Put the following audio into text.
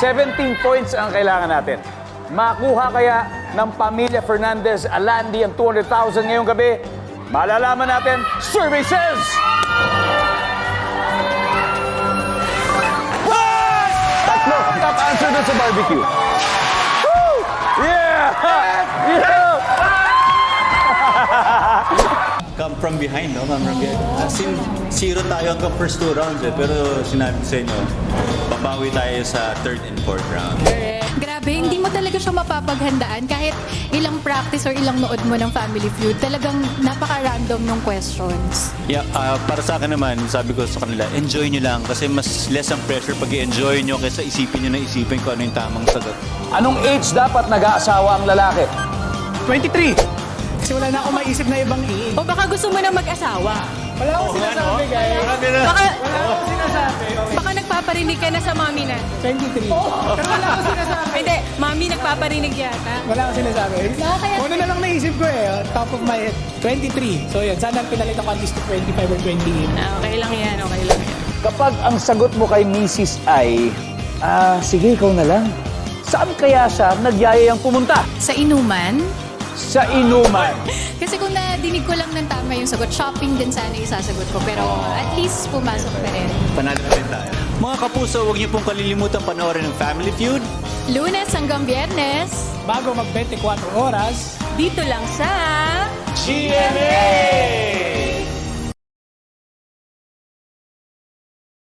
17 points ang kailangan natin. Makuha kaya ng pamilya Fernandez Alandi ang 200,000 ngayong gabi? Malalaman natin, survey says... Tatlo ang top answer dun sa barbecue. Woo! Yeah! Yeah! Come from behind, no? Come from behind. As in, 0 tayo hanggang first 2 rounds eh. Pero sinabi ko sa inyo, babawi tayo sa 3rd and 4th round. Grabe, hindi mo talaga siya mapapaghandaan kahit ilang practice or ilang nood mo ng Family Feud. Talagang napaka-random ng questions. Yeah, para sa akin naman, sabi ko sa kanila, enjoy nyo lang kasi mas less ang pressure pag i-enjoy nyo kaysa isipin nyo na isipin kung ano yung tamang sagot. Anong age dapat nag-aasawa ang lalaki? 23. Kasi wala na akong maisip na ibang age. O baka gusto mo na mag-asawa. Wala akong sinasabi, guys. Baka, Wala akong sinasabi. baka nagpaparinig ka na sa mami na. 23. Pero wala akong sinasabi. Hindi, mami nagpaparinig yata. Wala akong sinasabi. Ano na lang naisip ko top of my head, 23. So yun, sana pinalit ako at least to 25 or 28. Okay lang yan, okay lang yan. Kapag ang sagot mo kay Mrs. ay, sige, ikaw na lang. Saan kaya siya nagyayayang pumunta? Sa inuman? Sa inuman. Kasi kung nadinig ko lang ng tama yung sagot, shopping din sana isasagot ko. Pero at least pumasok pa rin. Panalo na rin tayo. Mga kapuso, huwag niyo pong kalilimutan panoorin ng Family Feud. Lunes hanggang Biyernes, Bago mag 24 oras, dito lang sa... GMA!